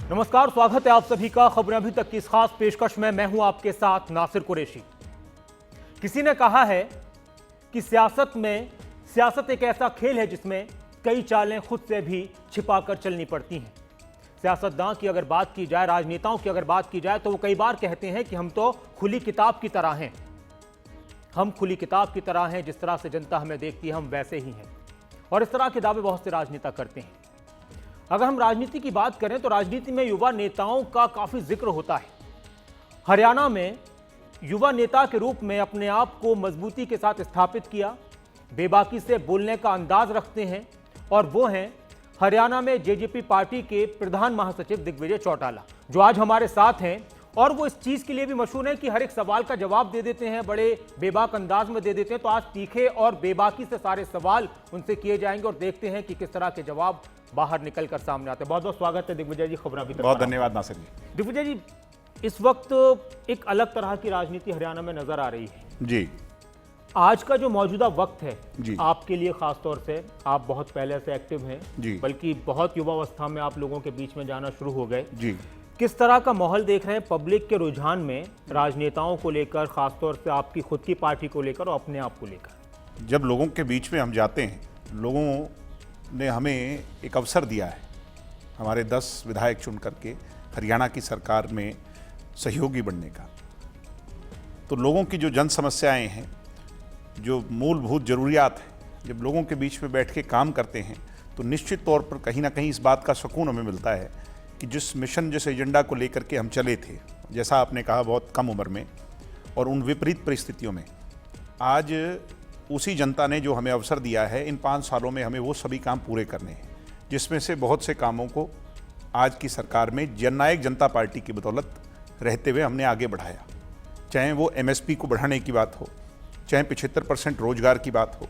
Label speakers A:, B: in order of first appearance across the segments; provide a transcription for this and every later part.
A: नमस्कार, स्वागत है आप सभी का खबरें अभी तक की इस खास पेशकश में। मैं हूं आपके साथ नासिर कुरैशी। किसी ने कहा है कि सियासत एक ऐसा खेल है जिसमें कई चालें खुद से भी छिपाकर चलनी पड़ती हैं। सियासतदान की अगर बात की जाए, राजनेताओं की अगर बात की जाए, तो वो कई बार कहते हैं कि हम तो खुली किताब की तरह हैं। हम खुली किताब की तरह हैं, जिस तरह से जनता हमें देखती है हम वैसे ही हैं। और इस तरह के दावे बहुत से राजनेता करते हैं। अगर हम राजनीति की बात करें तो राजनीति में युवा नेताओं का काफी जिक्र होता है। हरियाणा में युवा नेता के रूप में अपने आप को मजबूती के साथ स्थापित किया, बेबाकी से बोलने का अंदाज रखते हैं, और वो हैं हरियाणा में जेजेपी पार्टी के प्रधान महासचिव दिग्विजय चौटाला, जो आज हमारे साथ हैं। और वो इस चीज के लिए भी मशहूर है कि हर एक सवाल का जवाब दे देते हैं, बड़े बेबाक अंदाज में दे देते हैं। तो आज तीखे और बेबाकी से सारे सवाल उनसे किए जाएंगे और देखते हैं कि किस तरह के जवाब बाहर निकल कर सामने आते हैं। बहुत बहुत स्वागत है दिग्विजय जी, खबर अभी तक।
B: बहुत धन्यवाद नासिर जी।
A: दिग्विजय जी, इस वक्त एक अलग तरह की राजनीति हरियाणा में नजर आ रही है
B: जी।
A: आज का जो मौजूदा वक्त है
B: जी।
A: आपके लिए खास तौर से, आप बहुत पहले से एक्टिव हैं
B: जी।
A: बल्कि बहुत युवावस्था में आप लोगों के बीच में जाना शुरू हो गए
B: जी।
A: किस तरह का माहौल देख रहे हैं पब्लिक के रुझान में राजनेताओं को लेकर, खासतौर से आपकी खुद की पार्टी को लेकर और अपने आप को लेकर?
B: जब लोगों के बीच में हम जाते हैं, लोगों ने हमें एक अवसर दिया है, हमारे 10 विधायक चुन करके हरियाणा की सरकार में सहयोगी बनने का। तो लोगों की जो जन समस्याएं हैं, जो मूलभूत ज़रूरियात हैं, जब लोगों के बीच में बैठ के काम करते हैं तो निश्चित तौर पर कहीं ना कहीं इस बात का सुकून हमें मिलता है कि जिस मिशन, जिस एजेंडा को लेकर के हम चले थे, जैसा आपने कहा बहुत कम उम्र में और उन विपरीत परिस्थितियों में, आज उसी जनता ने जो हमें अवसर दिया है, इन 5 सालों में हमें वो सभी काम पूरे करने हैं, जिसमें से बहुत से कामों को आज की सरकार में जननायक जनता पार्टी की बदौलत रहते हुए हमने आगे बढ़ाया। चाहे वो MSP को बढ़ाने की बात हो, चाहे 75% रोजगार की बात हो,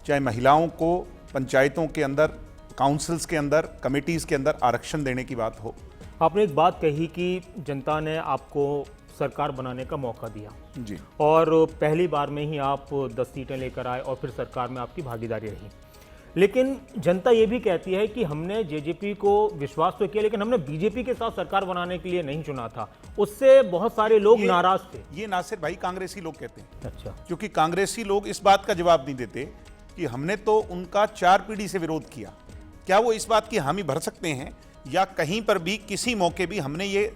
B: चाहे महिलाओं को पंचायतों के अंदर, काउंसिल्स के अंदर, कमेटीज़ के अंदर आरक्षण देने की बात हो।
A: आपने एक बात कही कि जनता ने आपको सरकार बनाने का मौका दिया
B: जी।
A: और पहली बार में ही आप 10 सीटें लेकर आए और फिर सरकार में आपकी भागीदारी रही। लेकिन जनता ये भी कहती है कि हमने जेजेपी को विश्वास तो किया, लेकिन हमने बीजेपी के साथ सरकार बनाने के लिए नहीं चुना था। उससे बहुत सारे लोग नाराज थे।
B: ये नासिर भाई कांग्रेसी लोग कहते हैं।
A: अच्छा।
B: क्योंकि कांग्रेसी लोग इस बात का जवाब नहीं देते कि हमने तो उनका 4 पीढ़ी से विरोध किया। क्या वो इस बात की हामी भर सकते हैं, या कहीं पर भी किसी मौके भी हमने ये,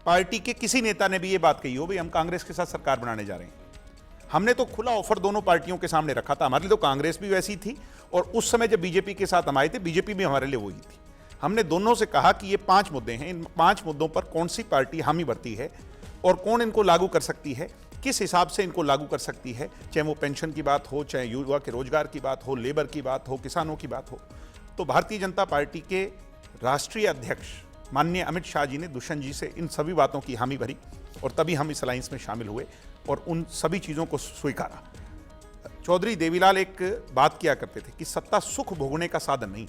B: पार्टी के किसी नेता ने भी ये बात कही हो भाई हम कांग्रेस के साथ सरकार बनाने जा रहे हैं? हमने तो खुला ऑफर दोनों पार्टियों के सामने रखा था। हमारे लिए तो कांग्रेस भी वैसी थी, और उस समय जब बीजेपी के साथ हम आए थे, बीजेपी भी हमारे लिए वही थी। हमने दोनों से कहा कि ये 5 मुद्दे हैं, इन 5 मुद्दों पर कौन सी पार्टी हामी भरती है और कौन इनको लागू कर सकती है, किस हिसाब से इनको लागू कर सकती है। चाहे वो पेंशन की बात हो, चाहे युवा के रोजगार की बात हो, लेबर की बात हो, किसानों की बात हो। तो भारतीय जनता पार्टी के राष्ट्रीय अध्यक्ष माननीय अमित शाह जी ने दुष्यंत जी से इन सभी बातों की हामी भरी, और तभी हम इस अलायंस में शामिल हुए और उन सभी चीज़ों को स्वीकारा। चौधरी देवीलाल एक बात किया करते थे कि सत्ता सुख भोगने का साधन नहीं,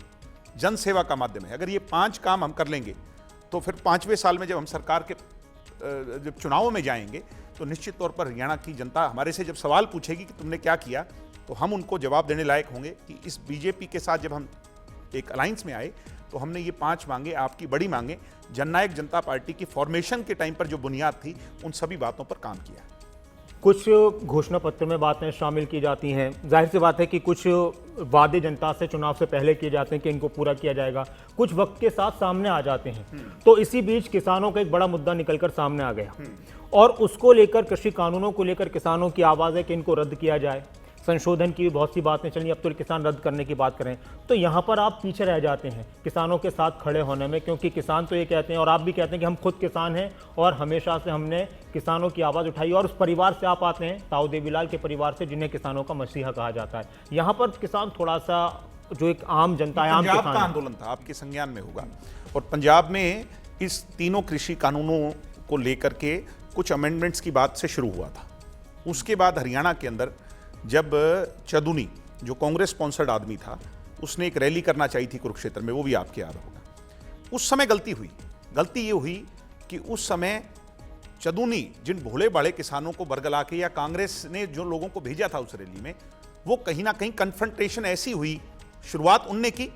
B: जनसेवा का माध्यम है। अगर ये 5 काम हम कर लेंगे तो फिर 5वें साल में जब हम सरकार के जब चुनावों में जाएंगे तो निश्चित तौर पर हरियाणा की जनता हमारे से जब सवाल पूछेगी कि तुमने क्या किया, तो हम उनको जवाब देने लायक होंगे कि इस बीजेपी के साथ जब हम एक अलायंस में आए तो हमने ये 5 मांगे, आपकी बड़ी मांगे, जननायक जनता पार्टी की फॉर्मेशन के टाइम पर जो बुनियाद थी, उन सभी बातों पर काम किया।
A: कुछ घोषणा पत्र में बातें शामिल की जाती हैं। जाहिर सी बात है कि कुछ वादे जनता से चुनाव से पहले किए जाते हैं कि इनको पूरा किया जाएगा, कुछ वक्त के साथ सामने आ जाते हैं। तो इसी बीच किसानों का एक बड़ा मुद्दा निकलकर सामने आ गया, और उसको लेकर, कृषि कानूनों को लेकर किसानों की आवाज़ है कि इनको रद्द किया जाए। संशोधन की बहुत सी बातें चली, अब तो किसान रद्द करने की बात करें तो यहाँ पर आप पीछे रह जाते हैं किसानों के साथ खड़े होने में, क्योंकि किसान तो ये कहते हैं और आप भी कहते हैं कि हम खुद किसान हैं और हमेशा से हमने किसानों की आवाज़ उठाई। और उस परिवार से आप आते हैं, ताऊ देवीलाल के परिवार से, जिन्हें किसानों का मसीहा कहा जाता है। यहाँ पर किसान थोड़ा सा, जो एक आम जनता है, आम
B: पंजाब का आंदोलन था, आपके संज्ञान में होगा, और पंजाब में इस तीनों कृषि कानूनों को लेकर के कुछ अमेंडमेंट्स की बात से शुरू हुआ था। उसके बाद हरियाणा के अंदर जब चदुनी, जो कांग्रेस स्पॉन्सर्ड आदमी था, उसने एक रैली करना चाहिए थी कुरुक्षेत्र में, वो भी आपके याद होगा। उस समय गलती हुई। गलती ये हुई कि उस समय चदुनी जिन भोले भाले किसानों को बरगला के, या कांग्रेस ने जो लोगों को भेजा था उस रैली में, वो कहीं ना कहीं कन्फ्रंटेशन ऐसी हुई, शुरुआत उनने की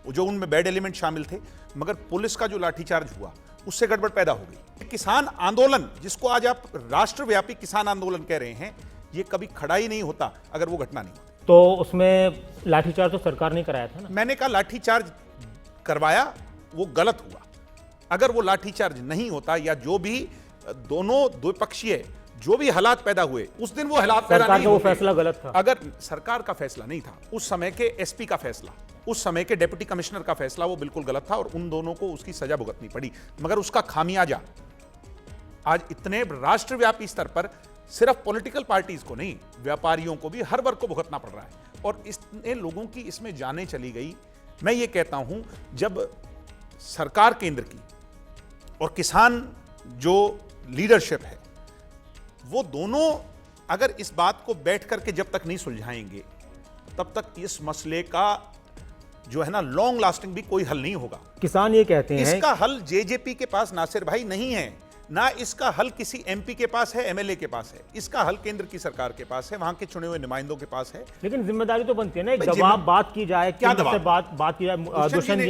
B: जो उनमें बैड एलिमेंट शामिल थे, मगर पुलिस का जो लाठीचार्ज हुआ उससे गड़बड़ पैदा हो गई। किसान आंदोलन, जिसको आज आप राष्ट्रव्यापी किसान आंदोलन कह रहे हैं, ये कभी खड़ा ही नहीं होता अगर वो घटना नहीं होती।
A: तो उसमें लाठीचार्ज तो सरकार ने कराया था ना।
B: मैंने कहा लाठीचार्ज करवाया, वो गलत हुआ। अगर वो लाठीचार्ज नहीं होता या जो भी दोनों द्विपक्षीय जो भी हालात पैदा हुए, उस दिन वो हालात पैदा
A: सरकार
B: नहीं
A: का वो
B: होते।
A: फैसला गलत था।
B: अगर सरकार का फैसला नहीं था, उस समय के एसपी का फैसला, उस समय के डिप्टी कमिश्नर का फैसला, वो बिल्कुल गलत था और उन दोनों को उसकी सजा भुगतनी पड़ी। मगर उसका खामियाजा आज इतने राष्ट्रव्यापी स्तर पर सिर्फ पॉलिटिकल पार्टीज को नहीं, व्यापारियों को भी, हर वर्ग को भुगतना पड़ रहा है और इतने लोगों की इसमें जानें चली गई। मैं ये कहता हूं, जब सरकार केंद्र की और किसान जो लीडरशिप है, वो दोनों अगर इस बात को बैठ करके जब तक नहीं सुलझाएंगे, तब तक इस मसले का जो है ना लॉन्ग लास्टिंग भी कोई हल नहीं होगा।
A: किसान ये कहते हैं
B: इसका हल जेजेपी के पास नासिर भाई नहीं है, ना इसका हल किसी एमपी के पास है, एमएलए के पास है। इसका हल केंद्र की सरकार के पास है, वहां के चुने हुए नुमाइंदों के पास है।
A: लेकिन जिम्मेदारी तो बनती है ना, एक दबाव बात की जाए,
B: क्या दबाव?
A: बात की जाए।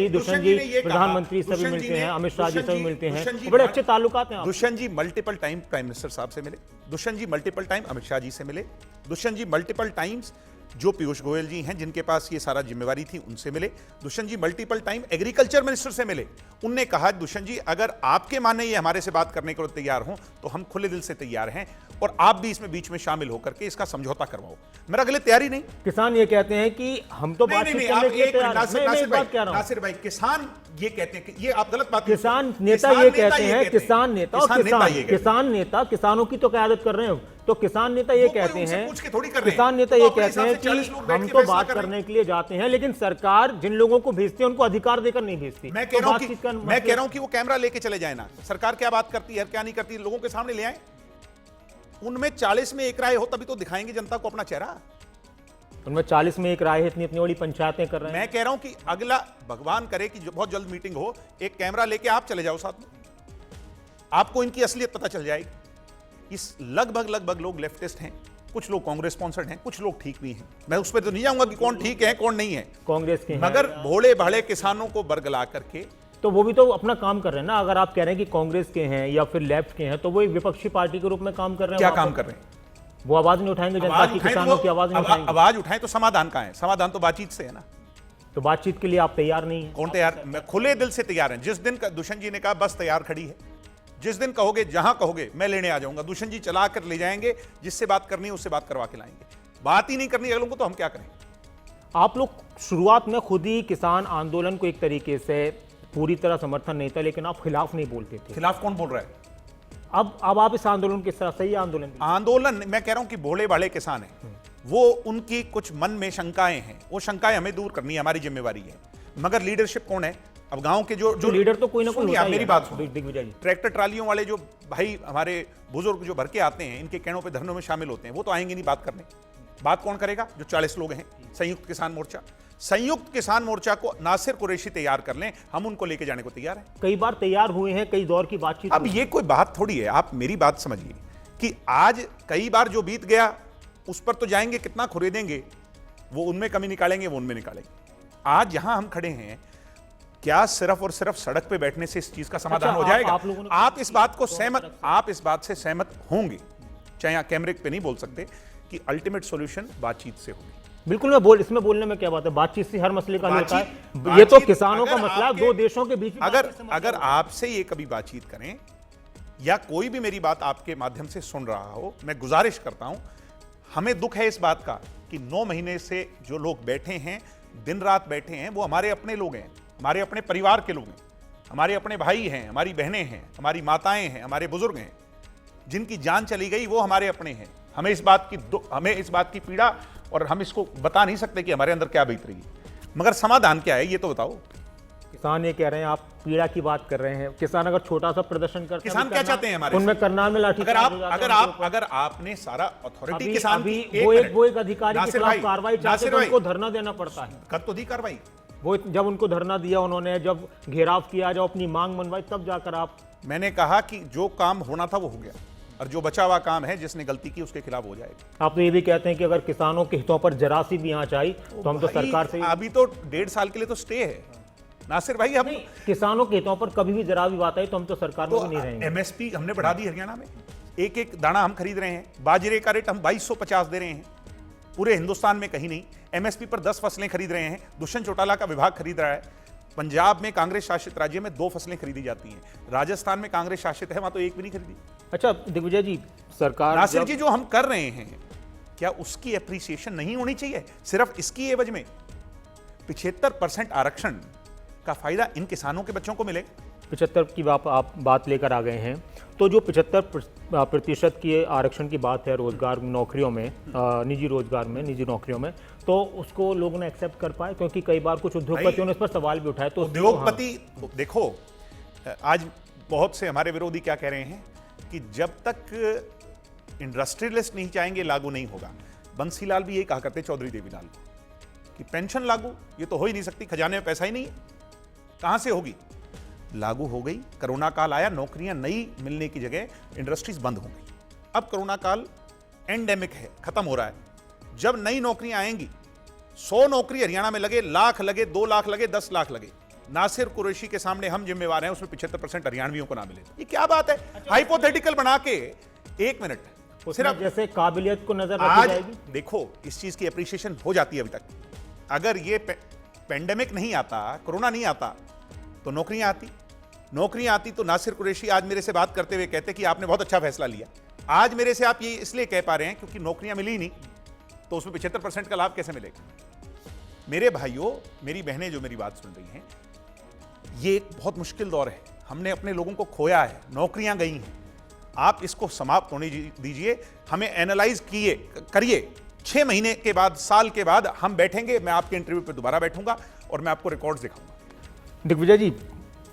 A: दुष्यंत जी प्रधानमंत्री सभी मिलते हैं, अमित शाह जी सभी मिलते हैं, बड़े अच्छे ताल्लुकात हैं।
B: दुष्यंत जी मल्टीपल टाइम प्राइम मिनिस्टर साहब से मिले, दुष्यंत जी मल्टीपल टाइम अमित शाह जी से मिले, दुष्यंत जी मल्टीपल टाइम्स जो पीयूष गोयल जी हैं जिनके पास ये सारा जिम्मेवारी थी उनसे मिले, दुष्यंत जी मल्टीपल टाइम एग्रीकल्चर मिनिस्टर से मिले। उनने कहा दुष्यंत जी अगर आपके माने ये हमारे से बात करने को तैयार हो तो हम खुले दिल से तैयार हैं और आप भी इसमें बीच में शामिल होकर के इसका समझौता करवाओ। मेरा अगले तैयारी नहीं।
A: किसान ये कहते हैं कि हम तो बातचीत करने के लिए तैयार हैं। मैं एक बात कह रहा हूं,
B: नासिर भाई, किसान ये कहते हैं कि ये आप गलत बात,
A: किसान नेता ये कहते हैं, किसान नेता और किसान नेता किसानों की तो क़यादत कर रहे हैं, तो किसान नेता ये कहते हैं, किसान नेता ये कहते हैं कि हम तो बात करने के लिए जाते हैं, लेकिन सरकार जिन लोगों को भेजती है उनको अधिकार देकर नहीं भेजती।
B: मैं कह रहा हूं कि वो कैमरा लेके चले जाए ना, सरकार क्या बात करती है क्या नहीं करती, लोगों के सामने ले आए। उनमें 40 में एक राय हो तभी तो दिखाएंगे जनता को अपना चेहरा।
A: उनमें 40 में एक राय है, इतनी बड़ी पंचायतें कर रहे हैं।
B: मैं कह रहा हूं कि अगला भगवान करे कि बहुत जल्द मीटिंग हो, एक कैमरा लेके आप चले जाओ साथ में, आपको इनकी असलियत पता चल जाएगी। इस लगभग लोग लेफ्टिस्ट हैं, कुछ लोग कांग्रेस स्पॉन्सर्ड हैं, कुछ लोग ठीक भी हैं। मैं उस पर तो नहीं जाऊंगा कि कौन ठीक है कौन नहीं है,
A: कांग्रेस के,
B: मगर भोले भाले किसानों को बरगला करके
A: तो वो भी तो अपना काम कर रहे हैं ना। अगर आप कह रहे हैं कि कांग्रेस के हैं या फिर लेफ्ट के हैं, तो वो एक विपक्षी पार्टी के रूप में काम कर रहे हैं।
B: क्या काम कर रहे हैं?
A: वो आवाज नहीं उठाएंगे जनता की, किसानों की आवाज नहीं उठाएंगे।
B: आवाज उठाएं तो समाधान कहां है? समाधान तो बातचीत से है ना।
A: तो बातचीत के लिए आप तैयार नहीं है?
B: कौन तैयार? मैं खुले दिल से तैयार है। जिस दिन दुष्यंत जी ने कहा बस तैयार खड़ी है, जिस दिन कहोगे, जहां कहोगे मैं लेने आ जाऊंगा। दुष्यंत जी चला कर ले जाएंगे, जिससे बात करनी है उससे बात करवा के लाएंगे। बात ही नहीं करनी अगलों को तो हम क्या करें?
A: आप लोग शुरुआत में खुद ही किसान आंदोलन को एक तरीके से पूरी तरह समर्थन नहीं था, लेकिन आप खिलाफ नहीं बोलते थे।
B: खिलाफ कौन बोल रहा है?
A: अब आप इस आंदोलन किस तरह सही
B: आंदोलन मैं कह रहा हूं कि भोले भाले किसान हैं, वो उनकी कुछ मन में शंकाएं हैं, वो शंकाएं हमें दूर करनी है, हमारी जिम्मेवारी है। मगर लीडरशिप कौन है? अब गांव के जो
A: लीडर तो कोई ना कोई होता ही है।
B: मेरी बात सुनो, ट्रैक्टर ट्रालियों वाले जो भाई हमारे बुजुर्ग जो भर के आते हैं, इनके कहनों पे धरनों में शामिल होते हैं, वो तो आएंगे नहीं बात करने। बात कौन करेगा? जो 40 लोग हैं, संयुक्त किसान मोर्चा। संयुक्त किसान मोर्चा को नासिर कुरैशी तैयार कर लें, हम उनको लेके जाने को तैयार हैं।
A: कई बार तैयार हुए हैं, कई दौर की बातचीत।
B: अब ये कोई बात थोड़ी है, आप मेरी बात समझिए कि आज कई बार जो बीत गया उस पर तो जाएंगे, कितना खुरेदेंगे, वो उनमें कमी निकालेंगे, वो उनमें निकालेंगे। आज जहां हम खड़े हैं, क्या सिर्फ और सिर्फ सड़क पे बैठने से इस चीज का समाधान हो जाएगा? आप इस बात को सहमत, आप इस बात से सहमत होंगे, चाहे आप कैमरे पे नहीं बोल सकते, कि अल्टीमेट सॉल्यूशन बातचीत से होगी।
A: बिल्कुल, मैं इसमें बोलने में क्या बात है? बातचीत से हर मसले का हल होता है। ये तो किसानों का मसला है, दो देशों के बीच में।
B: अगर आपसे ये कभी बातचीत करें या कोई भी मेरी बात आपके माध्यम से सुन रहा हो, मैं गुजारिश करता हूं, हमें दुख है इस बात का कि 9 महीने से जो लोग बैठे हैं, दिन रात बैठे हैं, वो हमारे अपने लोग हैं, हमारे अपने परिवार के लोग हैं, हमारे अपने भाई हैं, हमारी बहनें हैं, हमारी माताएं हैं, हमारे बुजुर्ग हैं, जिनकी जान चली गई वो हमारे अपने हैं। हमें इस बात की पीड़ा, और हम इसको बता नहीं सकते कि हमारे अंदर क्या बीत रही है। मगर समाधान क्या है ये तो बताओ।
A: किसान ये कह रहे हैं, आप पीड़ा की बात कर रहे हैं। किसान अगर छोटा सा प्रदर्शन करते हैं,
B: किसान क्या चाहते हैं हमारे?
A: उनमें करनाल में लाठी।
B: अगर आपने सारा अथॉरिटी किसान की,
A: वो एक अधिकारी के खिलाफ कार्रवाई चाहते हैं, उनको धरना देना पड़ता है।
B: कर तो दी कार्रवाई।
A: वो जब उनको धरना दिया, उन्होंने जब घेराव किया, जब अपनी मांग मनवाई, तब जाकर आप।
B: मैंने कहा कि जो काम होना था वो हो गया, और जो बचा हुआ काम है, जिसने गलती की उसके खिलाफ हो जाएगा।
A: आप तो ये भी कहते हैं कि अगर किसानों के हितों पर जरा सी भी आंच आई तो हम तो सरकार से।
B: अभी तो 1.5 साल के लिए तो स्टे है, नासिर भाई हम
A: किसानों के हितों पर कभी भी जरा भी बात आई तो हम तो सरकार में
B: तो
A: भी नहीं रहेंगे।
B: एमएसपी हमने बढ़ा दी हरियाणा में, एक एक दाना हम खरीद रहे हैं, बाजरे का रेट हम 2250 दे रहे हैं, पूरे हिंदुस्तान में कहीं नहीं। एमएसपी पर 10 फसलें खरीद रहे हैं, दुष्यंत चौटाला का विभाग खरीद रहा है। पंजाब में कांग्रेस शासित राज्य में 2 फसलें खरीदी जाती हैं, राजस्थान में कांग्रेस शासित है वहां तो एक भी नहीं खरीदी।
A: अच्छा दिग्विजय जी, सरकार
B: नासिर जी जो हम कर रहे हैं क्या उसकी एप्रिसिएशन नहीं होनी चाहिए? सिर्फ इसकी एवज में 75% आरक्षण का फायदा इन किसानों के बच्चों को मिलेगा।
A: 75 की आप बात लेकर आ गए हैं, तो जो 75% की आरक्षण की बात है रोजगार नौकरियों में, निजी रोजगार में, निजी नौकरियों में, तो उसको लोगों ने एक्सेप्ट कर पाए? क्योंकि कई बार कुछ उद्योगपतियों ने इस पर सवाल भी उठाए। तो
B: उद्योगपति देखो, आज बहुत से हमारे विरोधी क्या कह रहे हैं कि जब तक इंडस्ट्रियलिस्ट नहीं चाहेंगे लागू नहीं होगा। बंसीलाल भी यही कहा करते, चौधरी देवीलाल कि पेंशन लागू ये तो हो ही नहीं सकती, खजाने में पैसा ही नहीं है, कहां से होगी? लागू हो गई, कोरोना काल आया, नौकरियां नई मिलने की जगह इंडस्ट्रीज बंद हो गई। अब कोरोना काल एंडेमिक है, खत्म हो रहा है। जब नई नौकरियां आएंगी, 100 नौकरी हरियाणा में लगे, लाख लगे, 2 लाख लगे, 10 लाख लगे, नासिर कुरैशी के सामने हम जिम्मेवार हैं उसमें 75% हरियाणवियों को ना मिले। ये क्या बात है? हाइपोथेटिकल बना के 1 मिनट
A: सिर्फ जैसे काबिलियत को नजर रखी
B: आज
A: जाएगी।
B: देखो इस चीज की एप्रिसिएशन हो जाती है अभी तक। अगर ये पेंडेमिक नहीं आता, कोरोना नहीं आता, तो नौकरियां आती तो नासिर कुरैशी आज मेरे से बात करते हुए कहते कि आपने बहुत अच्छा फैसला लिया। आज मेरे से आप ये इसलिए कह पा रहे हैं क्योंकि नौकरियां मिली नहीं, तो उसमें 75% का लाभ कैसे मिलेगा? मेरे भाइयों, मेरी बहनें जो मेरी बात सुन रही हैं, ये एक बहुत मुश्किल दौर है। हमने अपने लोगों को खोया है, नौकरियां गई हैं। आप इसको समाप्त होने दीजिए, हमें एनालाइज करिए। 6 महीने के बाद, साल के बाद हम बैठेंगे, मैं आपके इंटरव्यू पे दोबारा बैठूंगा और मैं आपको रिकॉर्ड्स दिखाऊंगा।
A: दिग्विजय जी,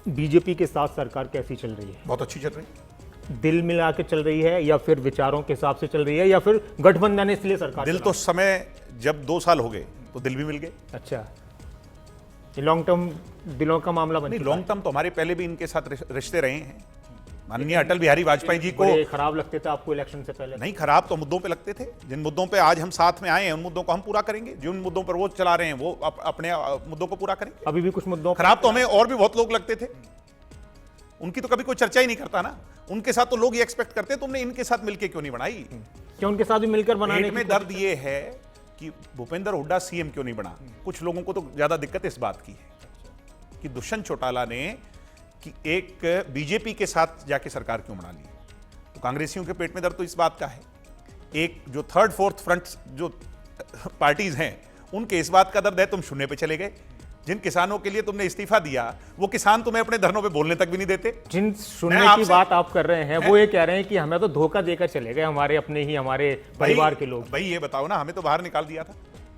A: बीजेपी के साथ सरकार कैसी चल रही है?
B: बहुत अच्छी चल रही है।
A: दिल मिला के चल रही है या फिर विचारों के हिसाब से चल रही है या फिर गठबंधन इसलिए सरकार?
B: दिल तो समय जब 2 साल हो गए तो दिल भी मिल गए।
A: अच्छा, ये लॉन्ग टर्म दिलों का मामला बन
B: नहीं,
A: चुका
B: लॉन्ग टर्म तो हमारे पहले भी इनके साथ रिश्ते रहे हैं। माननीय अटल बिहारी वाजपेयी जी को
A: बड़े खराब लगते थे आपको इलेक्शन से पहले?
B: नहीं, खराब तो मुद्दों पे लगते थे। जिन मुद्दों पे आज हम साथ में आए हैं उन मुद्दों को हम पूरा करेंगे। जिन मुद्दों पर वो चला रहे हैं वो अपने मुद्दों को पूरा करेंगे।
A: अभी भी कुछ मुद्दों
B: खराब तो हमें और भी बहुत लोग लगते थे, उनकी तो कभी कोई चर्चा ही नहीं करता ना। उनके साथ तो लोग ये एक्सपेक्ट करते, तुमने इनके साथ मिलकर क्यों नहीं बनाई?
A: क्या उनके साथ भी मिलकर बनाने
B: पेट में दर्द ये है कि भूपेंद्र हुड्डा सीएम क्यों नहीं बना। कुछ लोगों को तो ज्यादा दिक्कत इस बात की है कि दुष्यंत चौटाला ने कि एक बीजेपी के साथ जाके सरकार क्यों बना ली। तो कांग्रेसियों के पेट में दर्द तो इस बात का है। एक जो 3rd 4th फ्रंट जो पार्टीज हैं उनके इस बात का दर्द है, तुम शून्य पे चले गए। जिन किसानों के लिए तुमने इस्तीफा दिया वो किसान तुम्हें अपने धरनों पे बोलने तक भी नहीं देते।
A: जिन सुनने की बात आप कर रहे हैं वो ये कह रहे हैं कि हमें तो धोखा देकर चले गए हमारे परिवार के लोग।
B: भाई ये बताओ ना, हमें तो बाहर निकाल दिया था,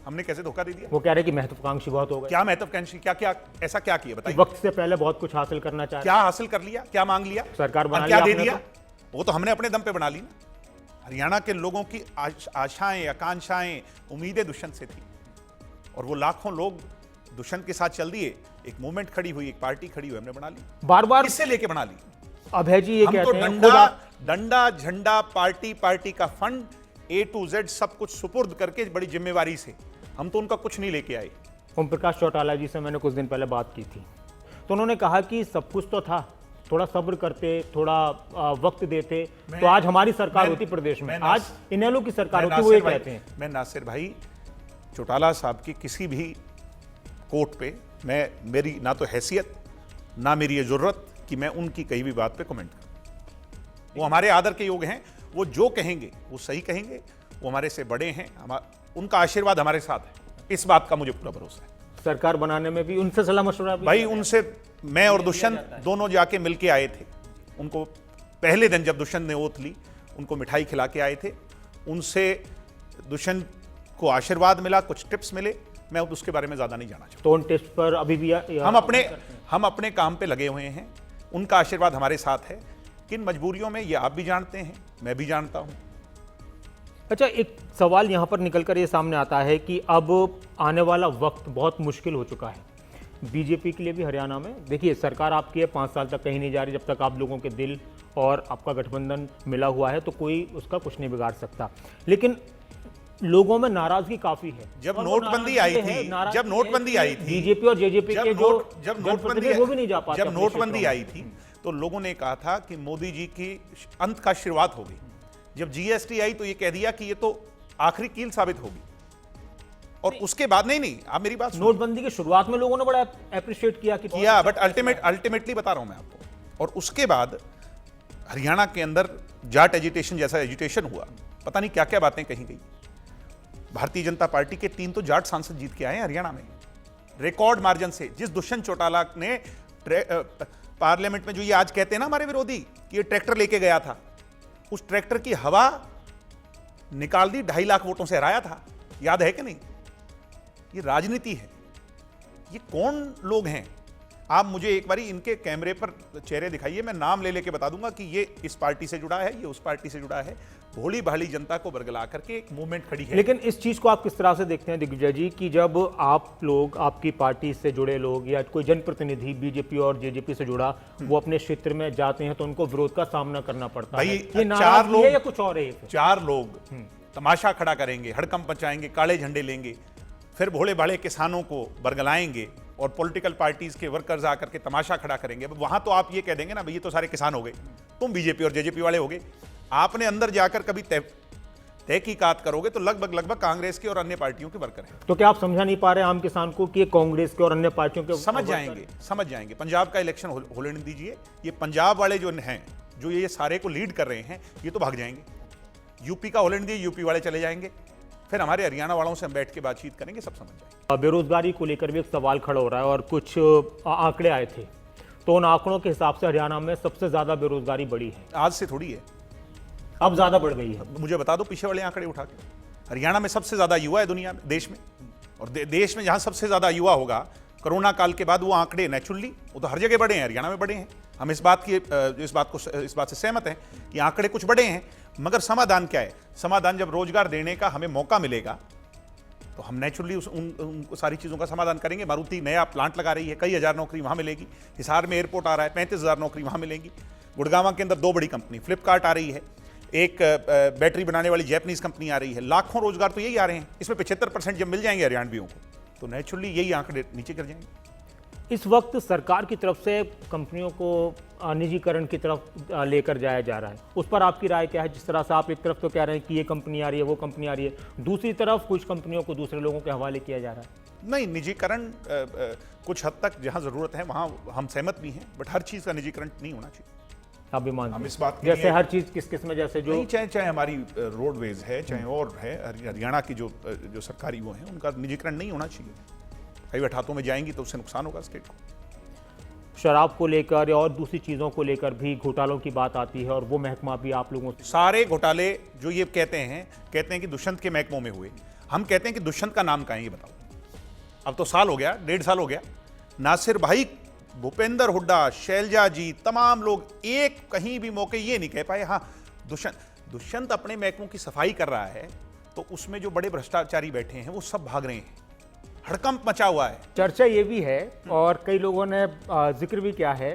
B: हमने कैसे धोखा दे दिया?
A: वो कह रहे हैं कि महत्वाकांक्षी बहुत हो गए।
B: क्या महत्वाकांक्षी? क्या ऐसा क्या किया बताइए?
A: वक्त से पहले बहुत कुछ हासिल करना चाहे।
B: क्या हासिल कर लिया? क्या मांग लिया?
A: सरकार बना
B: क्या
A: लिया
B: दे दिया? वो तो हमने अपने दम पे बना ली ना। हरियाणा के लोगों की आशाएं, आकांक्षाएं, उम्मीदें दुष्यंत से थी और वो लाखों लोग दुष्यंत के साथ चल दिए। एक मूवमेंट खड़ी हुई, एक पार्टी खड़ी हुई, हमने बना ली।
A: बार बार
B: इससे लेके बना ली।
A: अभय जी ये
B: हम
A: कहते
B: तो
A: हैं
B: डंडा झंडा पार्टी का फंड A to Z सब कुछ सुपुर्द करके बड़ी जिम्मेवारी से, हम तो उनका कुछ नहीं लेके आए।
A: ओम प्रकाश चौटाला जी से मैंने कुछ दिन पहले बात की थी, तो उन्होंने कहा कि सब कुछ तो था, थोड़ा सब्र करते, थोड़ा वक्त देते तो आज हमारी सरकार होती प्रदेश में, आज इनेलो की सरकार होती। वो ये कहते हैं।
B: मैं नासिर भाई चौटाला साहब की किसी भी कोर्ट पे मेरी ना तो हैसियत ना मेरी ये जरूरत कि मैं उनकी कही भी बात पे कमेंट करूं। वो हमारे आदर के योग हैं, वो जो कहेंगे वो सही कहेंगे, वो हमारे से बड़े हैं, उनका आशीर्वाद हमारे साथ है, इस बात का मुझे पूरा भरोसा है।
A: सरकार बनाने में भी उनसे सलाह मशवरा भी?
B: भाई उनसे मैं और दुष्यंत दोनों जाके मिलके आए थे। उनको पहले दिन जब दुष्यंत ने ओथ ली उनको मिठाई खिला के आए थे। उनसे दुष्यंत को आशीर्वाद मिला, कुछ टिप्स मिले, मैं उसके बारे में ज्यादा नहीं जाना चाहता।
A: तो उन टिप्स पर अभी भी
B: हम अपने काम पे लगे हुए हैं, उनका आशीर्वाद हमारे साथ है। किन मजबूरियों में ये आप भी जानते हैं, मैं भी जानता हूं।
A: अच्छा, एक सवाल यहां पर निकलकर ये सामने आता है कि अब आने वाला वक्त बहुत मुश्किल हो चुका है बीजेपी के लिए भी हरियाणा में। देखिए सरकार आपकी है, 5 साल तक कहीं नहीं जा रही जब तक आप लोगों के दिल और आपका गठबंधन मिला हुआ है, तो कोई उसका कुछ नहीं बिगाड़ सकता। लेकिन लोगों में नाराजगी काफी है।
B: जब
A: और वो
B: नोटबंदी आई
A: नाराजगी है,
B: थी,
A: नाराजगी
B: जब नोटबंदी
A: है
B: आई
A: कि
B: थी,
A: बीजेपी और जेजेपी के जो जनप्रतिनिधि हैं, वो भी नहीं जा पाते
B: जब
A: अपने
B: नोटबंदी
A: क्षेत्रों
B: आई थी तो लोगों ने कहा था कि मोदी जी की अंत का शुरुआत होगी। जब जीएसटी आई तो ये कह दिया कि ये तो आखिरी कील साबित होगी, और उसके बाद नहीं, आप मेरी बात
A: में।
B: सुनिए।
A: नोटबंदी की शुरुआत में लोगों ने बड़ा अप्रिशिएट किया कि
B: किया, बट अल्टीमेटली बता रहा हूं मैं आपको। और उसके बाद हरियाणा के अंदर जाट एजिटेशन जैसा एजिटेशन हुआ, पता नहीं क्या क्या बातें कही गई। भारतीय जनता पार्टी के 3 तो जाट सांसद जीत के आए हैं हरियाणा में रिकॉर्ड मार्जिन से। जिस दुष्यंत चौटाला ने पार्लियामेंट में जो ये आज कहते हैं ना हमारे विरोधी कि ये ट्रैक्टर लेके गया था, उस ट्रैक्टर की हवा निकाल दी, 2.5 लाख वोटों से हराया था। याद है कि नहीं? ये राजनीति है। ये कौन लोग हैं? आप मुझे एक बारी इनके कैमरे पर चेहरे दिखाइए, मैं नाम ले लेके बता दूंगा कि ये इस पार्टी से जुड़ा है, ये उस पार्टी से जुड़ा है। भोली भाली जनता को बरगला करके एक मूवमेंट खड़ी है।
A: लेकिन इस चीज को आप किस तरह से देखते हैं दिग्विजय जी, कि जब आप लोग, आपकी पार्टी से जुड़े लोग या कोई जनप्रतिनिधि बीजेपी और जेजेपी से जुड़ा, वो अपने क्षेत्र में जाते हैं तो उनको विरोध का सामना करना पड़ता है। ये
B: 4
A: नाराजगी
B: लोग
A: है या कुछ और है?
B: 4 लोग तमाशा खड़ा करेंगे, हड़कंप मचाएंगे, काले झंडे लेंगे, फिर भोले भाले किसानों को बरगलाएंगे और पॉलिटिकल पार्टीज के वर्कर्स आकर के तमाशा खड़ा करेंगे। वहां तो आप ये कह देंगे ना भाई ये तो सारे किसान हो गए, तुम बीजेपी और जेजेपी वाले हो गए। आपने अंदर जाकर कभी तहकीकात करोगे तो लगभग कांग्रेस की और अन्य पार्टियों के वर्कर हैं।
A: तो क्या आप समझा नहीं पा रहे आम किसान को कि ये कांग्रेस के और अन्य पार्टियों के
B: समझ जाएंगे। पंजाब का इलेक्शन होने दीजिए, ये पंजाब वाले जो हैं, जो ये सारे को लीड कर रहे हैं, ये तो भाग जाएंगे। यूपी का होने दीजिए, यूपी वाले चले जाएंगे, फिर हमारे हरियाणा वालों से हम बैठ के बातचीत करेंगे, सब समझ जाएंगे।
A: बेरोजगारी को लेकर भी एक सवाल खड़ा हो रहा है और कुछ आंकड़े आए थे, तो उन आंकड़ों के हिसाब से हरियाणा में सबसे ज्यादा बेरोजगारी बढ़ी है।
B: आज से थोड़ी है,
A: अब ज्यादा बढ़ गई है।
B: मुझे बता दो पीछे वाले आंकड़े उठा के। हरियाणा में सबसे ज्यादा युवा है दुनिया में, देश में, और देश में जहां सबसे ज्यादा युवा होगा कोरोना काल के बाद, वो आंकड़े नेचुरली वो तो हर जगह बढ़े हैं, हरियाणा में बढ़े हैं। हम इस बात से सहमत हैं कि आंकड़े कुछ बढ़े हैं, मगर समाधान क्या है? समाधान जब रोजगार देने का हमें मौका मिलेगा तो हम नेचुरली उन सारी चीज़ों का समाधान करेंगे। मारुति नया प्लांट लगा रही है, कई हज़ार नौकरी वहाँ मिलेगी। हिसार में एयरपोर्ट आ रहा है, 35,000 नौकरी वहाँ मिलेंगी। गुड़गांव के अंदर 2 बड़ी कंपनी, फ्लिपकार्ट आ रही है, एक बैटरी बनाने वाली जैपनीज कंपनी आ रही है। लाखों रोजगार तो यही आ रहे हैं। इसमें 75% जब मिल जाएंगे हरियाणवियों को तो नेचुरली यही आंकड़े नीचे गिर जाएंगे।
A: इस वक्त सरकार की तरफ से कंपनियों को निजीकरण की तरफ लेकर जाया जा रहा है, उस पर आपकी राय क्या है? जिस तरह से आप एक तरफ तो कह रहे हैं कि ये कंपनी आ रही है, वो कंपनी आ रही है, दूसरी तरफ कुछ कंपनियों को दूसरे लोगों के हवाले किया जा रहा है।
B: नहीं, निजीकरण कुछ हद तक जहां जरूरत है वहां हम सहमत भी हैं, बट हर चीज का निजीकरण नहीं होना चाहिए।
A: आप भी मानते
B: हम
A: हैं?
B: इस बात के
A: जैसे
B: लिए-
A: हर चीज किस किस में, जैसे जो
B: नहीं, चाहे हमारी रोडवेज है, चाहे और है, हरियाणा की जो सरकारी वो हैं, उनका निजीकरण नहीं होना चाहिए। प्राइवेट हाथों में जाएंगी तो उससे नुकसान होगा स्टेट को।
A: शराब को लेकर या और दूसरी चीज़ों को लेकर भी घोटालों की बात आती है, और वो महकमा भी आप लोगों से
B: सारे घोटाले जो ये कहते हैं कि दुष्यंत के महकमों में हुए। हम कहते हैं कि दुष्यंत का नाम कहाँ है ये बताओ। अब तो साल हो गया, 1.5 साल हो गया। नासिर भाई, भूपेंद्र हुड्डा, शैलजा जी, तमाम लोग एक कहीं भी मौके ये नहीं कह पाए हाँ दुष्यंत अपने महकमों की सफाई कर रहा है, तो उसमें जो बड़े भ्रष्टाचारी बैठे हैं वो सब भाग रहे हैं। हड़कंप मचा हुआ है।
A: चर्चा ये भी है और कई लोगों ने जिक्र भी किया है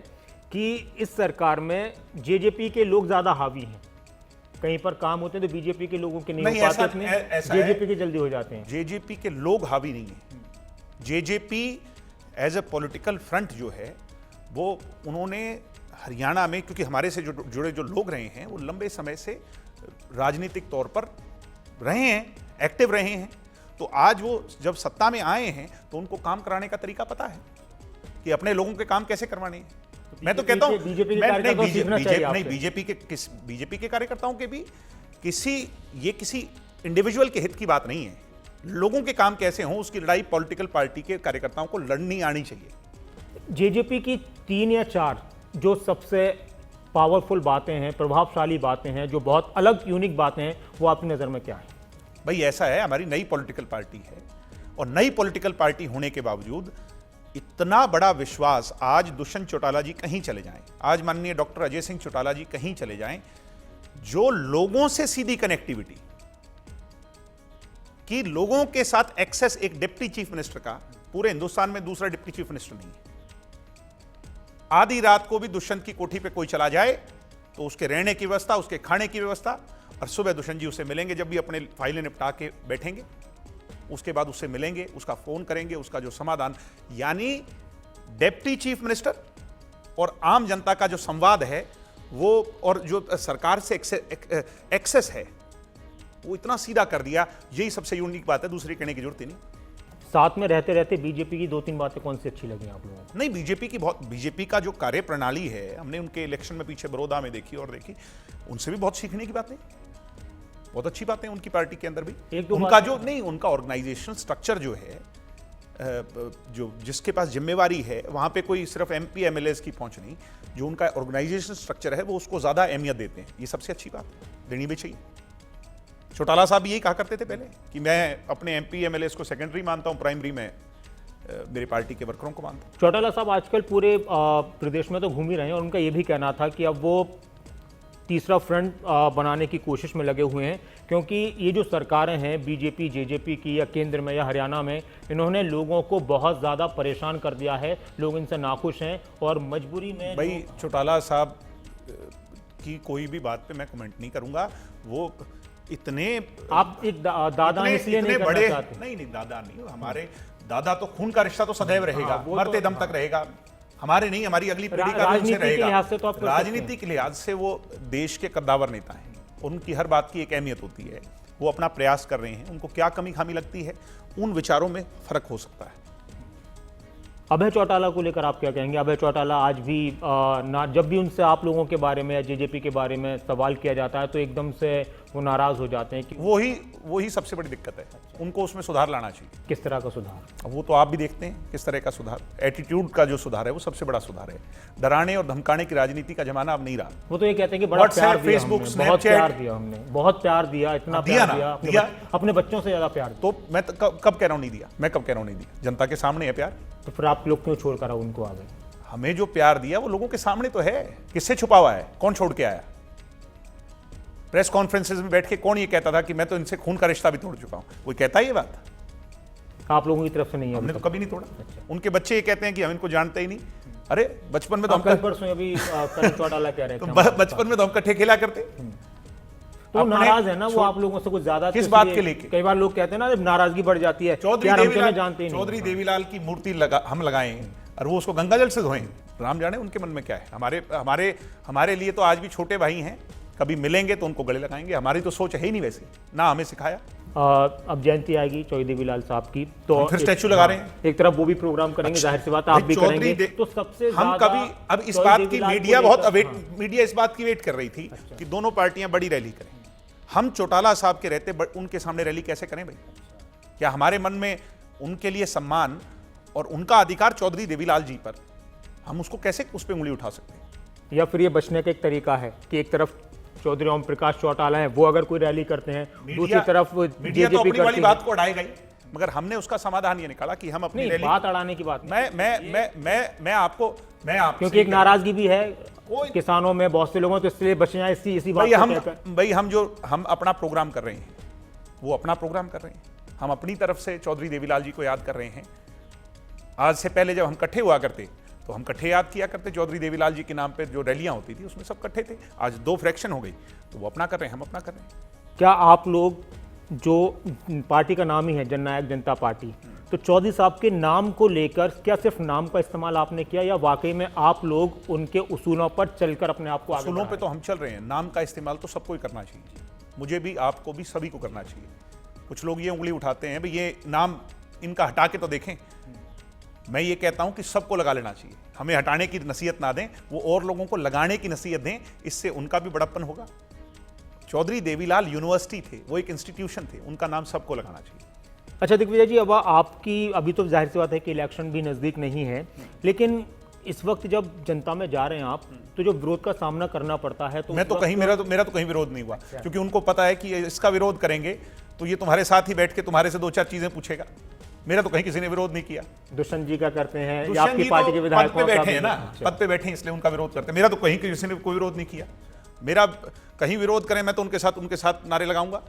A: कि इस सरकार में जेजेपी के लोग ज्यादा हावी हैं। कहीं पर काम होते हैं तो बीजेपी के लोगों के नहीं हो पाते, इतने जेजेपी के जल्दी हो जाते हैं।
B: जेजेपी के लोग हावी नहीं है। JJP as a political front जो है वो उन्होंने हरियाणा में, क्योंकि हमारे से जुड़े जो लोग रहे हैं वो लंबे समय से राजनीतिक तौर पर रहे हैं, एक्टिव रहे हैं, तो आज वो जब सत्ता में आए हैं तो उनको काम कराने का तरीका पता है कि अपने लोगों के काम कैसे करवाने हैं। मैं तो कहता हूं बीजेपी के कार्यकर्ताओं के भी किसी इंडिविजुअल के हित की बात नहीं है। लोगों के काम कैसे हों उसकी लड़ाई पॉलिटिकल पार्टी के कार्यकर्ताओं को लड़नी आनी चाहिए।
A: जेजेपी की 3 या 4 जो सबसे पावरफुल बातें हैं, प्रभावशाली बातें हैं, जो बहुत अलग यूनिक बातें हैं, वो आपकी नज़र में क्या है?
B: भाई ऐसा है, हमारी नई पॉलिटिकल पार्टी है और नई पॉलिटिकल पार्टी होने के बावजूद इतना बड़ा विश्वास, आज दुष्यंत चौटाला जी कहीं चले जाएं, आज माननीय डॉक्टर अजय सिंह चौटाला जी कहीं चले जाएं, जो लोगों से सीधी कनेक्टिविटी कि लोगों के साथ एक्सेस एक डिप्टी चीफ मिनिस्टर का, पूरे हिंदुस्तान में दूसरा डिप्टी चीफ मिनिस्टर नहीं है। आधी रात को भी दुष्यंत की कोठी पे कोई चला जाए तो उसके रहने की व्यवस्था, उसके खाने की व्यवस्था और सुबह दुष्यंत जी उससे मिलेंगे, जब भी अपने फाइलें निपटा के बैठेंगे उसके बाद उससे मिलेंगे, उसका फोन करेंगे, उसका जो समाधान, यानी डिप्टी चीफ मिनिस्टर और आम जनता का जो संवाद है वो, और जो सरकार से एक्सेस है वो इतना सीधा कर दिया। यही सबसे यूनिक बात है, दूसरी कहने की जरूरत ही नहीं।
A: साथ में रहते रहते बीजेपी की 2-3 बातें कौन सी अच्छी लगी आप लोगों को?
B: नहीं, बीजेपी का जो कार्य प्रणाली है, हमने उनके इलेक्शन में पीछे बड़ौदा में देखी और देखी, उनसे भी बहुत सीखने की बातें, बहुत अच्छी बातें उनकी पार्टी के अंदर भी।
A: एक दो
B: उनका जो नहीं, उनका ऑर्गेनाइजेशनल स्ट्रक्चर जो है, जो जिसके पास जिम्मेवारी है वहां पे कोई सिर्फ एमपी एमएलएस की पहुंच नहीं, जो उनका ऑर्गेनाइजेशनल स्ट्रक्चर है वो उसको ज्यादा अहमियत देते हैं। ये सबसे अच्छी बात देनी भी चाहिए। चौटाला साहब यही कहा करते थे पहले कि मैं अपने एमपी एमएलएस को सेकेंडरी मानता हूं, प्राइमरी में मेरी पार्टी के वर्करों को मानता हूं।
A: चौटाला साहब आजकल पूरे प्रदेश में तो घूम ही रहे हैं और उनका ये भी कहना था कि अब वो तीसरा फ्रंट बनाने की कोशिश में लगे हुए हैं, क्योंकि ये जो सरकारें हैं बीजेपी जेजेपी की या केंद्र में या हरियाणा में, इन्होंने लोगों को बहुत ज़्यादा परेशान कर दिया है, लोग इनसे नाखुश हैं और मजबूरी में।
B: भाई चौटाला साहब की कोई भी बात पे मैं कमेंट नहीं करूंगा। वो इतने,
A: आप एक दादा इसलिए नहीं
B: बड़े,
A: करना चाहते?
B: नहीं दादा नहीं, हमारे दादा तो खून का रिश्ता तो सदैव रहेगा, मरते दम तक रहेगा। हमारे नहीं, हमारी अगली पीढ़ी का भी उनसे रहेगा। राजनीति के लिहाज से वो देश के कद्दावर नेता हैं, उनकी हर बात की एक अहमियत होती है। वो अपना प्रयास कर रहे हैं, उनको क्या कमी खामी लगती है, उन विचारों में फर्क हो सकता है।
A: अभय चौटाला को लेकर आप क्या कहेंगे? अभय चौटाला आज भी जब भी उनसे आप लोगों के बारे में या जेजेपी के बारे में सवाल किया जाता है तो एकदम से वो नाराज हो जाते हैं कि
B: वही सबसे बड़ी दिक्कत है। उनको उसमें सुधार लाना चाहिए।
A: किस तरह का सुधार?
B: वो तो आप भी देखते हैं किस तरह का सुधार, एटीट्यूड का जो सुधार है वो सबसे बड़ा सुधार है। डराने और धमकाने की राजनीति का जमाना अब नहीं रहा।
A: वो तो ये कहते हैं कि बड़ा प्यार दिया,
B: फेसबुक,
A: बहुत प्यार दिया हमने, बहुत प्यार दिया, इतना प्यार दिया, अपने बच्चों से ज्यादा प्यार।
B: तो मैं कब कह रहा हूं नहीं दिया? मैं कब कह रहा हूं नहीं दिया? जनता के सामने है प्यार।
A: तो फिर आप लोग क्यों छोड़कर उनको आ गए?
B: हमें जो प्यार दिया वो लोगों के सामने तो है। किससे छुपा हुआ है? कौन छोड़ के आया? प्रेस कॉन्फ्रेंसेस में बैठ के कौन ये कहता था कि मैं तो इनसे खून का रिश्ता भी तोड़ चुका हूं? कोई कहता है ये बात?
A: आप लोगों की तरफ से नहीं है?
B: हमने तो कभी नहीं तोड़ा। उनके बच्चे ये कहते हैं कि हम इनको जानते ही नहीं। अरे बचपन में तो हम
A: कल परसों अभी चौटाला कह रहे थे
B: बचपन में तो हम इकट्ठे खेला करते।
A: तो नाराज है ना वो आप लोगों से कुछ ज्यादा?
B: किस बात के लेके?
A: कई बार लोग कहते हैं ना नाराजगी बढ़ जाती है।
B: चौधरी देवीलाल की मूर्ति हम लगाएं और वो उसको गंगा जल से धोएं, राम जाने उनके मन में क्या है। हमारे लिए तो आज भी छोटे भाई हैं, कभी मिलेंगे तो उनको गले लगाएंगे। हमारी तो सोच है ही नहीं वैसे, ना हमें सिखाया।
A: अब जयंती आएगी चौधरी देवीलाल साहब की, तो
B: फिर स्टैचू लगा रहे हैं।
A: एक तरफ वो भी प्रोग्राम करेंगे, जाहिर सी बात आप भी करेंगे। तो सबसे
B: हम कभी, अब इस बात की मीडिया इस बात की वेट कर रही थी कि दोनों पार्टियां बड़ी रैली करें। हम चौटाला साहब के रहते उनके सामने रैली कैसे करें भाई? क्या हमारे मन में उनके लिए सम्मान और उनका अधिकार चौधरी देवीलाल जी पर, हम उसको कैसे उस पर उंगली उठा सकते हैं?
A: या फिर ये बचने का एक तरीका है कि एक तरफ चौधरी ओम प्रकाश चौटाला है, वो अगर कोई रैली करते हैं, दूसरी तरफ
B: मीडिया तो अपनी वाली बात को अड़ाएगा ही, मगर हमने उसका समाधान ये निकाला कि हम अपनी रैली,
A: बात अड़ाने की बात
B: मैं आपको
A: क्योंकि एक नाराजगी भी है किसानों में, बहुत से लोगों, तो इसलिए बचे हैं इसी बात।
B: भाई हम अपना प्रोग्राम कर रहे हैं, वो अपना प्रोग्राम कर रहे हैं। हम अपनी तरफ से चौधरी देवीलाल जी को याद कर रहे हैं। आज से पहले जब हम इकट्ठे हुआ करते तो हम इकट्ठे याद किया करते चौधरी देवीलाल जी के नाम पे जो रैलियां होती थी उसमें सब इकट्ठे थे। आज 2 फ्रैक्शन हो गई, तो वो अपना कर रहे हैं, हम अपना कर रहे हैं।
A: क्या आप लोग, जो पार्टी का नाम ही है जननायक जनता पार्टी, तो चौधरी साहब के नाम को लेकर क्या सिर्फ नाम का इस्तेमाल आपने किया या वाकई में आप लोग उनके उसूलों पर चलकर अपने आप को आगे
B: उसूलों पे तो हम चल रहे हैं, नाम का इस्तेमाल तो सबको ही करना चाहिए, मुझे भी, आपको भी, सभी को करना चाहिए। कुछ लोग ये उंगली उठाते हैं भाई ये नाम इनका हटा के तो देखें। मैं ये कहता हूं कि सबको लगा लेना चाहिए, हमें हटाने की नसीहत ना दें, वो और लोगों को लगाने की नसीहत दें, इससे उनका भी बड़प्पन होगा। चौधरी देवीलाल यूनिवर्सिटी थे, वो एक इंस्टीट्यूशन थे, उनका नाम सबको लगाना चाहिए।
A: अच्छा दिग्विजय जी, अब आपकी अभी तो जाहिर सी बात है कि इलेक्शन भी नज़दीक नहीं है, लेकिन इस वक्त जब जनता में जा रहे हैं आप, तो जो विरोध का सामना करना पड़ता है, तो
B: मैं तो कहीं मेरा तो कहीं विरोध नहीं हुआ, क्योंकि उनको पता है कि इसका विरोध करेंगे तो ये तुम्हारे साथ ही बैठ के तुम्हारे से 2-4 चीजें पूछेगा। मेरा तो कहीं किसी ने विरोध नहीं किया।
A: दुष्यंत जी का करते हैं या आपकी पार्टी के विधायक
B: पद पे बैठे हैं ना, पद पे बैठे हैं इसलिए उनका विरोध करते हैं। मेरा तो कहीं किसी ने कोई विरोध नहीं किया। मेरा कहीं विरोध करें मैं तो उनके साथ नारे लगाऊंगा।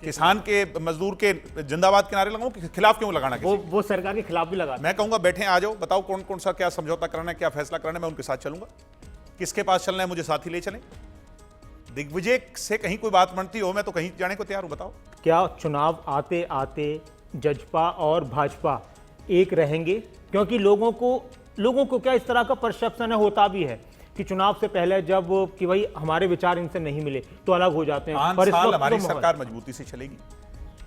B: किसान के, मजदूर के जिंदाबाद के नारे लगाऊं कि खिलाफ क्यों लगाना?
A: वो सरकार के खिलाफ भी लगा।
B: मैं कहूंगा बैठे आ जाओ, बताओ कौन कौन सा क्या समझौता करना है, क्या फैसला करना है, मैं उनके साथ चलूंगा। किसके पास चलना है मुझे साथ ही ले चलें। दिग्विजय से कहीं कोई बात बनती हो मैं तो कहीं जाने को तैयार हूं, बताओ।
A: क्या चुनाव आते आते जजपा और भाजपा एक रहेंगे? क्योंकि लोगों को क्या इस तरह का परसेप्शन होता भी है कि चुनाव से पहले जब कि भाई हमारे विचार इनसे नहीं मिले तो अलग हो जाते हैं।
B: 5 साल हमारी सरकार मजबूती से चलेगी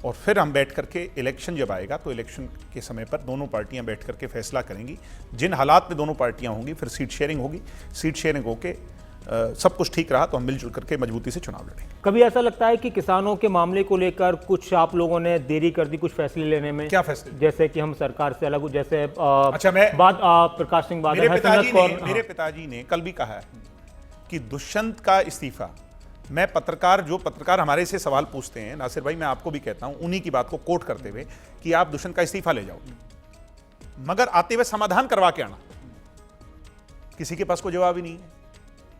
B: और फिर हम बैठ करके इलेक्शन जब आएगा तो इलेक्शन के समय पर दोनों पार्टियां बैठ करके फैसला करेंगी। जिन हालात में दोनों पार्टियां होंगी फिर सीट शेयरिंग होगी। सीट शेयरिंग होके सब कुछ ठीक रहा तो हम मिलजुल करके मजबूती से चुनाव लड़ेंगे।
A: कभी ऐसा लगता है कि किसानों के मामले को लेकर कुछ आप लोगों ने देरी कर दी कुछ फैसले लेने में?
B: क्या फैसले?
A: जैसे कि हम सरकार से अलग, जैसे
B: अच्छा, मैं
A: प्रकाश सिंह बादल,
B: मेरे पिताजी ने कल भी कहा है कि दुष्यंत का इस्तीफा, मैं जो पत्रकार हमारे से सवाल पूछते हैं, नासिर भाई मैं आपको भी कहता हूं उन्हीं की बात को कोट करते हुए कि आप दुष्यंत का इस्तीफा ले जाओ, मगर आते हुए समाधान करवा के आना। किसी के पास कोई जवाब ही नहीं है।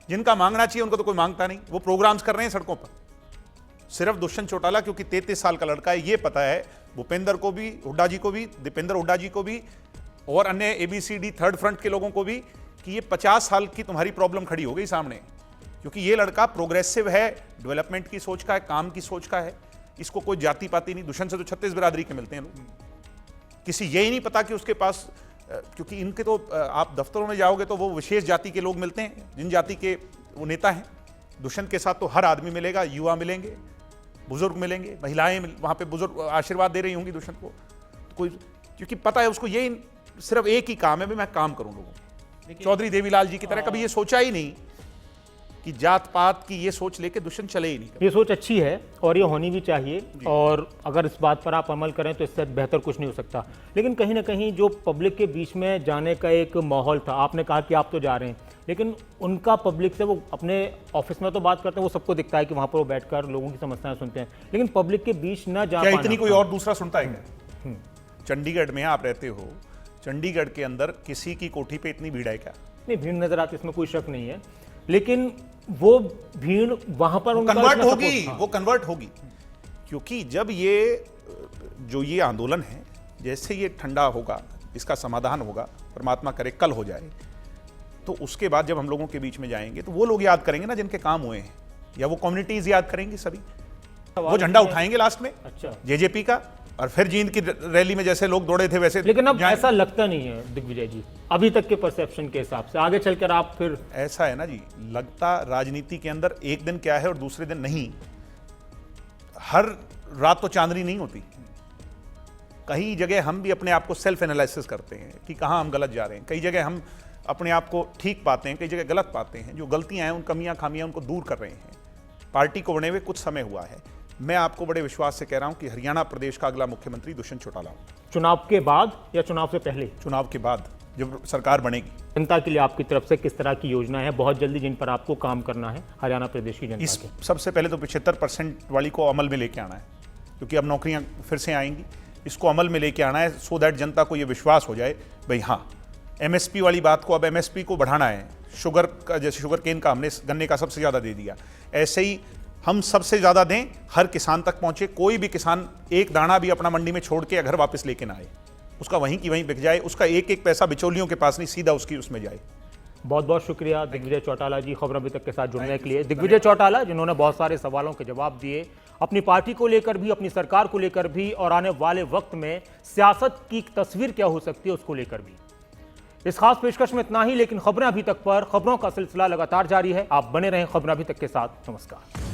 B: जिनका मांगना चाहिए उनको तो कोई मांगता नहीं। वो प्रोग्राम्स कर रहे हैं सड़कों पर। सिर्फ दुष्यंत चौटाला क्योंकि 33 साल का लड़का है, ये पता है भूपेंद्र को भी, हुड्डा जी को भी, दीपेंद्र हुड्डा जी को भी और अन्य ABCD थर्ड फ्रंट के लोगों को भी कि ये 50 साल की तुम्हारी प्रॉब्लम खड़ी हो गई सामने। क्योंकि ये लड़का प्रोग्रेसिव है, डेवलपमेंट की सोच का है, काम की सोच का है। इसको कोई जाति पाति नहीं। दुष्यंत से तो 36 बिरादरी के मिलते हैं लोग। किसी यही नहीं पता कि उसके पास, क्योंकि इनके तो आप दफ्तरों में जाओगे तो वो विशेष जाति के लोग मिलते हैं, जिन जाति के वो नेता हैं। दुष्यंत के साथ तो हर आदमी मिलेगा, युवा मिलेंगे, बुजुर्ग मिलेंगे, महिलाएं वहां पे बुजुर्ग आशीर्वाद दे रही होंगी दुष्यंत को। कोई क्योंकि पता है उसको यही सिर्फ एक ही काम है, मैं काम करूं लोगों। चौधरी देवीलाल जी की तरह कभी ये सोचा ही नहीं कि जात पात की ये सोच लेके दुष्यंत चले ही नहीं।
A: ये सोच अच्छी है और ये होनी भी चाहिए, और अगर इस बात पर आप अमल करें तो इससे बेहतर कुछ नहीं हो सकता। लेकिन कहीं ना कहीं जो पब्लिक के बीच में जाने का एक माहौल था, आपने कहा कि आप तो जा रहे हैं, लेकिन उनका पब्लिक से, वो अपने ऑफिस में तो बात करते हैं, वो सबको दिखता है कि वहाँ पर वो बैठकर लोगों की समस्याएं सुनते हैं, लेकिन पब्लिक के बीच न जा
B: पाना। इतनी कोई और दूसरा सुनता है क्या? चंडीगढ़ में आप रहते हो, चंडीगढ़ के अंदर किसी की कोठी पे इतनी भीड़ है क्या?
A: नहीं, भीड़ नजर आती, इसमें कोई शक नहीं है, लेकिन वो भीड़ वहां पर
B: कन्वर्ट होगी, वो कन्वर्ट होगी। क्योंकि जब ये आंदोलन है, जैसे ये ठंडा होगा, इसका समाधान होगा, परमात्मा करे कल हो जाए, तो उसके बाद जब हम लोगों के बीच में जाएंगे तो वो लोग याद करेंगे ना जिनके काम हुए हैं, या वो कम्युनिटीज याद करेंगी सभी, वो झंडा उठाएंगे लास्ट में।
A: अच्छा,
B: जेजेपी का, और फिर जींद की रैली में जैसे लोग दौड़े थे वैसे।
A: लेकिन अब ऐसा लगता नहीं है दिग्विजय जी, अभी तक के परसेप्शन के हिसाब से। आगे चलकर आप फिर,
B: ऐसा है ना जी, लगता राजनीति के अंदर एक दिन क्या है और दूसरे दिन नहीं। हर रात तो चांदनी नहीं होती। कई जगह हम भी अपने आप को सेल्फ एनालिसिस करते हैं कि कहाँ हम गलत जा रहे हैं। कई जगह हम अपने आप को ठीक पाते हैं, कई जगह गलत पाते हैं। जो गलतियां हैं, उन कमियां खामियां उनको दूर कर रहे हैं। पार्टी को बने हुए कुछ समय हुआ है। मैं आपको बड़े विश्वास से कह रहा हूं कि हरियाणा प्रदेश का अगला मुख्यमंत्री दुष्यंत चौटाला होगा।
A: चुनाव के बाद या चुनाव से पहले?
B: चुनाव के बाद, जब सरकार बनेगी।
A: जनता के लिए आपकी तरफ से किस तरह की योजना है बहुत जल्दी जिन पर आपको काम करना है हरियाणा प्रदेश की जनता के?
B: सबसे पहले तो 75% वाली को अमल में लेके आना है, क्योंकि अब नौकरियां फिर से आएंगी। इसको अमल में लेके आना है सो दैट जनता को ये विश्वास हो जाए भाई हाँ, MSP वाली बात को, अब MSP को बढ़ाना है। शुगर का, जैसे शुगर केन का हमने गन्ने का सबसे ज़्यादा दे दिया, ऐसे ही हम सबसे ज़्यादा दें, हर किसान तक पहुँचे। कोई भी किसान एक दाना भी अपना मंडी में छोड़ के घर वापस लेके ना आए, उसका वहीं की वहीं बिक जाए। उसका एक एक पैसा बिचौलियों के पास नहीं, सीधा उसमें जाए।
A: बहुत बहुत शुक्रिया दिग्विजय चौटाला जी, खबर अभी तक के साथ जुड़ने के लिए। दिग्विजय चौटाला जिन्होंने बहुत सारे सवालों के जवाब दिए, अपनी पार्टी को लेकर भी, अपनी सरकार को लेकर भी, और आने वाले वक्त में सियासत की तस्वीर क्या हो सकती है उसको लेकर भी। इस खास पेशकश में इतना ही, लेकिन खबरें अभी तक पर, खबरों का सिलसिला लगातार जारी है। आप बने रहें खबरें अभी तक के साथ। नमस्कार।